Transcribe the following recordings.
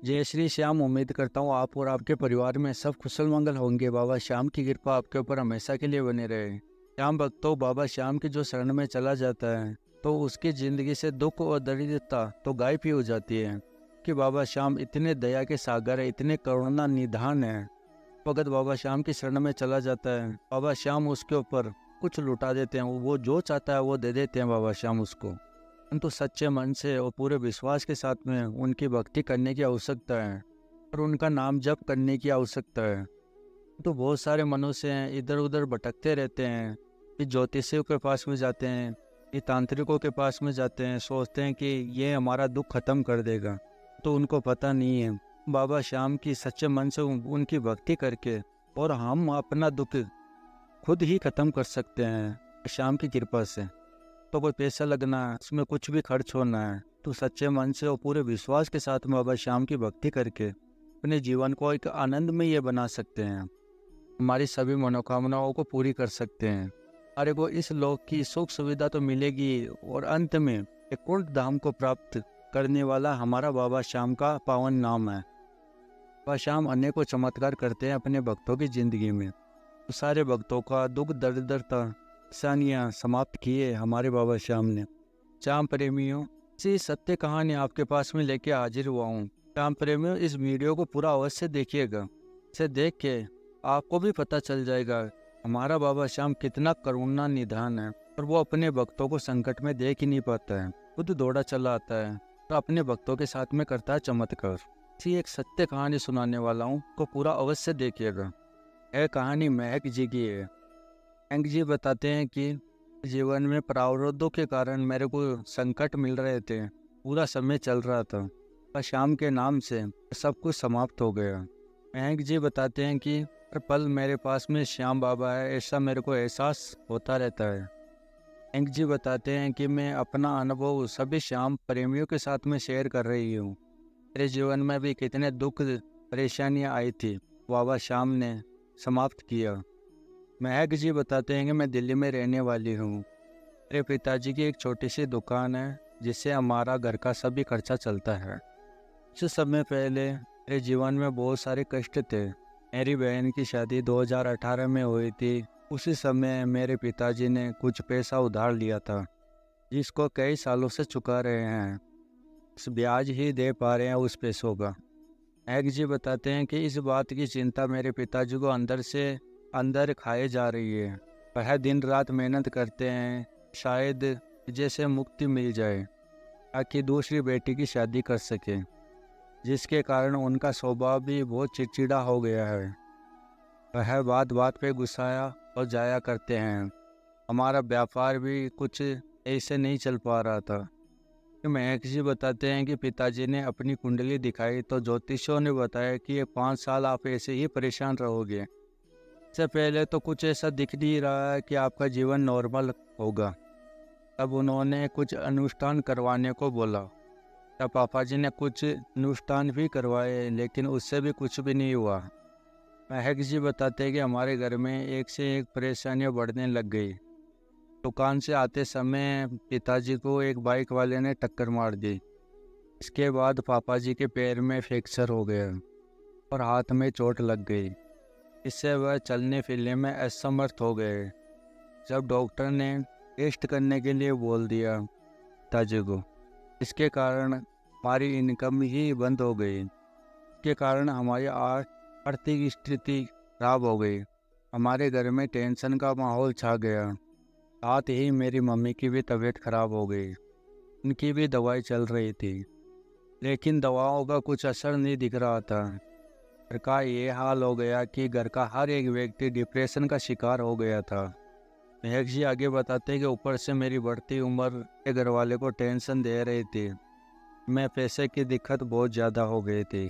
जय श्री श्याम। उम्मीद करता हूँ आप और आपके परिवार में सब कुशल मंगल होंगे। बाबा श्याम की कृपा आपके ऊपर हमेशा के लिए बने रहे। श्याम भक्तों, बाबा श्याम की जो शरण में चला जाता है तो उसकी जिंदगी से दुख और दरिद्रता तो गायब ही हो जाती है। कि बाबा श्याम इतने दया के सागर है, इतने करुणा निधान है। भगत बाबा श्याम की शरण में चला जाता है, बाबा श्याम उसके ऊपर कुछ लुटा देते हैं। वो जो चाहता है वो दे देते हैं बाबा श्याम उसको। परंतु सच्चे मन से और पूरे विश्वास के साथ में उनकी भक्ति करने की आवश्यकता है और उनका नाम जप करने की आवश्यकता है। तो बहुत सारे मनुष्य हैं इधर उधर भटकते रहते हैं, ये ज्योतिषियों के पास में जाते हैं, ये तांत्रिकों के पास में जाते हैं, सोचते हैं कि ये हमारा दुख खत्म कर देगा। तो उनको पता नहीं है बाबा श्याम की सच्चे मन से उनकी भक्ति करके और हम अपना दुख खुद ही खत्म कर सकते हैं श्याम की कृपा से। तो कोई पैसा लगना है, उसमें कुछ भी खर्च होना है, तो सच्चे मन से और पूरे विश्वास के साथ में बाबा श्याम की भक्ति करके अपने जीवन को एक आनंद में ये बना सकते हैं। हमारी सभी मनोकामनाओं को पूरी कर सकते हैं। अरे वो इस लोक की सुख सुविधा तो मिलेगी और अंत में एक पूर्ण धाम को प्राप्त करने वाला हमारा बाबा श्याम का पावन नाम है। बाबा श्याम अनेकों चमत्कार करते हैं अपने भक्तों की जिंदगी में। तो सारे भक्तों का दुख दरिद्रता परेशानियाँ समाप्त किए हमारे बाबा श्याम ने। श्याम प्रेमियों, इसी सत्य कहानी आपके पास में लेके हाजिर हुआ हूँ। श्याम प्रेमियों, इस वीडियो को पूरा अवश्य देखिएगा। इसे देख के आपको भी पता चल जाएगा हमारा बाबा श्याम कितना करुणा निधान है और वो अपने भक्तों को संकट में देख ही नहीं पाता है, खुद दौड़ा चला आता है तो अपने भक्तों के साथ में करता है चमत्कार। इसी एक सत्य कहानी सुनाने वाला हूँ, को पूरा अवश्य देखिएगा। यह कहानी महक जी की है। महक जी बताते हैं कि जीवन में प्रावरोधों के कारण मेरे को संकट मिल रहे थे, पूरा समय चल रहा था, पर श्याम के नाम से सब कुछ समाप्त हो गया। महक जी बताते हैं कि हर पल मेरे पास में श्याम बाबा है, ऐसा मेरे को एहसास होता रहता है। महक जी बताते हैं कि मैं अपना अनुभव सभी श्याम प्रेमियों के साथ में शेयर कर रही हूँ। मेरे जीवन में भी कितने दुख परेशानियाँ आई थी, बाबा श्याम ने समाप्त किया। महक जी बताते हैं कि मैं दिल्ली में रहने वाली हूँ। मेरे पिताजी की एक छोटी सी दुकान है जिससे हमारा घर का सभी खर्चा चलता है। कुछ समय पहले मेरे जीवन में बहुत सारे कष्ट थे। मेरी बहन की शादी 2018 में हुई थी। उसी समय मेरे पिताजी ने कुछ पैसा उधार लिया था जिसको कई सालों से चुका रहे हैं। इस ब्याज ही दे पा रहे हैं उस पैसों का। महक जी बताते हैं कि इस बात की चिंता मेरे पिताजी को अंदर से अंदर खाए जा रही है। वह दिन रात मेहनत करते हैं, शायद जैसे मुक्ति मिल जाए ताकि दूसरी बेटी की शादी कर सके, जिसके कारण उनका स्वभाव भी बहुत चिड़चिड़ा हो गया है। वह बात बात पे गुस्साया और जाया करते हैं। हमारा व्यापार भी कुछ ऐसे नहीं चल पा रहा था। महक जी बताते हैं कि पिताजी ने अपनी कुंडली दिखाई तो ज्योतिषियों ने बताया कि ये 5 साल आप ऐसे ही परेशान रहोगे। इससे पहले तो कुछ ऐसा दिख नहीं रहा है कि आपका जीवन नॉर्मल होगा। तब उन्होंने कुछ अनुष्ठान करवाने को बोला। तब पापा जी ने कुछ अनुष्ठान भी करवाए लेकिन उससे भी कुछ भी नहीं हुआ। महक जी बताते हैं कि हमारे घर में एक से एक परेशानियां बढ़ने लग गई। दुकान से आते समय पिताजी को एक बाइक वाले ने टक्कर मार दी। इसके बाद पापा जी के पैर में फ्रैक्चर हो गया और हाथ में चोट लग गई। इससे वह चलने फिरने में असमर्थ हो गए। जब डॉक्टर ने टेस्ट करने के लिए बोल दिया पिताजी को, इसके कारण हमारी इनकम ही बंद हो गई। इसके कारण हमारी आर्थिक स्थिति खराब हो गई। हमारे घर में टेंशन का माहौल छा गया। साथ ही मेरी मम्मी की भी तबीयत खराब हो गई। उनकी भी दवाई चल रही थी लेकिन दवाओं का कुछ असर नहीं दिख रहा था। घर का ये हाल हो गया कि घर का हर एक व्यक्ति डिप्रेशन का शिकार हो गया था। महक जी आगे बताते हैं कि ऊपर से मेरी बढ़ती उम्र के घर वाले को टेंशन दे रही थी। मैं पैसे की दिक्कत बहुत ज़्यादा हो गई थी।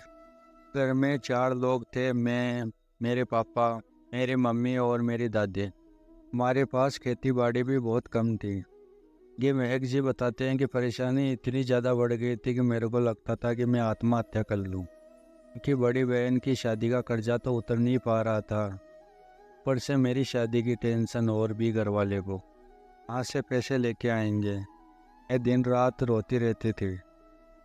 घर में 4 लोग थे, मैं, मेरे पापा, मेरी मम्मी और मेरी दादी। हमारे पास खेती बाड़ी भी बहुत कम थी। ये महक जी बताते हैं कि परेशानी इतनी ज़्यादा बढ़ गई थी कि मेरे को लगता था कि मैं आत्महत्या कर लूँ, क्योंकि बड़ी बहन की शादी का कर्जा तो उतर नहीं पा रहा था। ऊपर से मेरी शादी की टेंशन और भी घर वाले को कहाँ से पैसे लेके आएंगे। मैं दिन रात रोती रहती थी।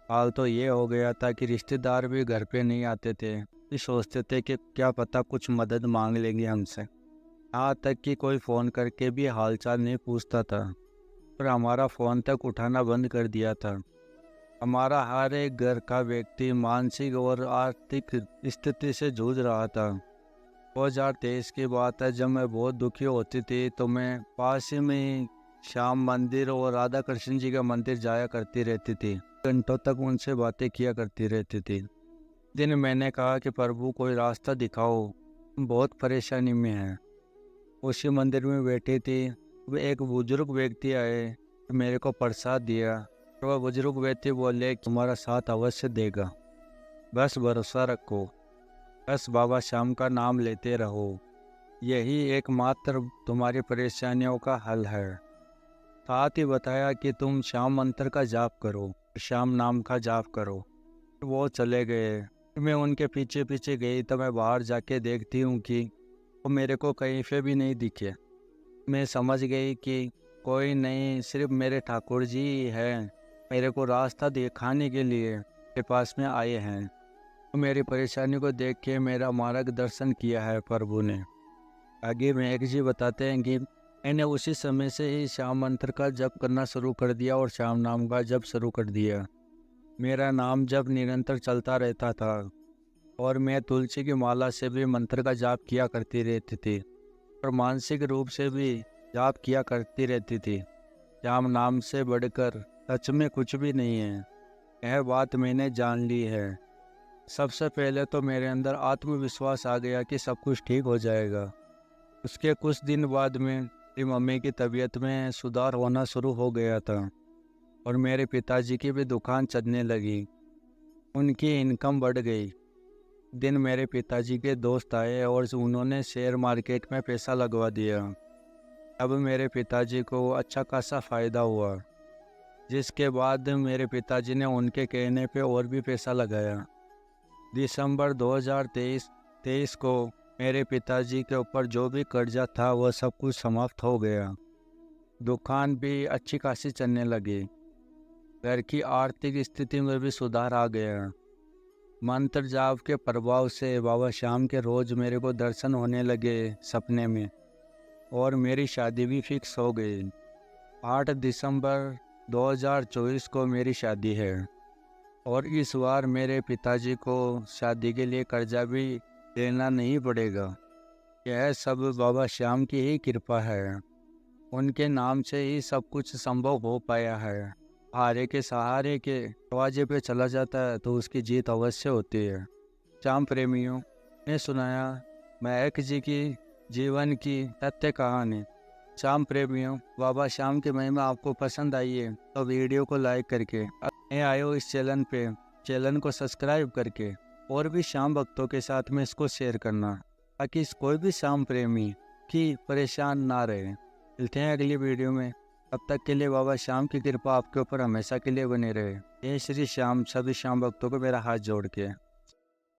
हाल तो ये हो गया था कि रिश्तेदार भी घर पे नहीं आते थे। ये सोचते थे कि क्या पता कुछ मदद मांग लेंगे हमसे। यहाँ तक कि कोई फ़ोन करके भी हालचाल नहीं पूछता था, पर हमारा फ़ोन तक उठाना बंद कर दिया था। हमारा हर एक घर का व्यक्ति मानसिक और आर्थिक स्थिति से जूझ रहा था। 2023 की बात है, जब मैं बहुत दुखी होती थी तो मैं पास ही में श्याम मंदिर और राधा कृष्ण जी का मंदिर जाया करती रहती थी। घंटों तक उनसे बातें किया करती रहती थी। दिन मैंने कहा कि प्रभु कोई रास्ता दिखाओ, हम बहुत परेशानी में हैं। उसी मंदिर में बैठी थी, वो एक बुजुर्ग व्यक्ति आए, मेरे को प्रसाद दिया। और वह बुजुर्ग व्यक्ति बोले कि तुम्हारा साथ अवश्य देगा, बस भरोसा रखो, बस बाबा श्याम का नाम लेते रहो, यही एकमात्र तुम्हारी परेशानियों का हल है। साथ ही बताया कि तुम श्याम मंत्र का जाप करो, श्याम नाम का जाप करो। वो चले गए। मैं उनके पीछे पीछे गई तो मैं बाहर जाके देखती हूँ कि वो मेरे को कहीं पे भी नहीं दिखे। मैं समझ गई कि कोई नहीं, सिर्फ मेरे ठाकुर जी ही हैं, मेरे को रास्ता दिखाने के लिए मेरे पास में आए हैं। तो मेरी परेशानी को देख के मेरा मार्गदर्शन किया है प्रभु ने। आगे मेघ जी बताते हैं कि मैंने उसी समय से ही श्याम मंत्र का जप करना शुरू कर दिया और श्याम नाम का जप शुरू कर दिया। मेरा नाम जप निरंतर चलता रहता था और मैं तुलसी की माला से भी मंत्र का जाप किया करती रहती थी और मानसिक रूप से भी जाप किया करती रहती थी। श्याम नाम से बढ़कर सच में कुछ भी नहीं है, यह बात मैंने जान ली है। सबसे पहले तो मेरे अंदर आत्मविश्वास आ गया कि सब कुछ ठीक हो जाएगा। उसके कुछ दिन बाद में मेरी मम्मी की तबीयत में सुधार होना शुरू हो गया था और मेरे पिताजी की भी दुकान चलने लगी, उनकी इनकम बढ़ गई। दिन मेरे पिताजी के दोस्त आए और उन्होंने शेयर मार्केट में पैसा लगवा दिया। अब मेरे पिताजी को अच्छा खासा फ़ायदा हुआ, जिसके बाद मेरे पिताजी ने उनके कहने पे और भी पैसा लगाया। दिसंबर 2023 को मेरे पिताजी के ऊपर जो भी कर्जा था वह सब कुछ समाप्त हो गया। दुकान भी अच्छी खासी चलने लगी। घर की आर्थिक स्थिति में भी सुधार आ गया। मंत्र जाप के प्रभाव से बाबा श्याम के रोज़ मेरे को दर्शन होने लगे सपने में, और मेरी शादी भी फिक्स हो गई। 8 दिसंबर 2024 को मेरी शादी है और इस बार मेरे पिताजी को शादी के लिए कर्जा भी लेना नहीं पड़ेगा। यह सब बाबा श्याम की ही कृपा है। उनके नाम से ही सब कुछ संभव हो पाया है। हारे के सहारे के दरवाजे पे चला जाता है तो उसकी जीत अवश्य होती है। श्याम प्रेमियों ने सुनाया महक जी की जीवन की सत्य कहानी। श्याम प्रेमियों, बाबा श्याम की महिमा आपको पसंद आई है तो वीडियो को लाइक करके, नए आए हो इस चैनल को सब्सक्राइब करके और भी श्याम भक्तों के साथ में इसको शेयर करना, ताकि कोई भी श्याम प्रेमी की परेशान ना रहे। मिलते हैं अगली वीडियो में, तब तक के लिए बाबा श्याम की कृपा आपके ऊपर हमेशा के लिए बनी रहे। जय श्री श्याम। सभी श्याम भक्तों को मेरा हाथ जोड़ के।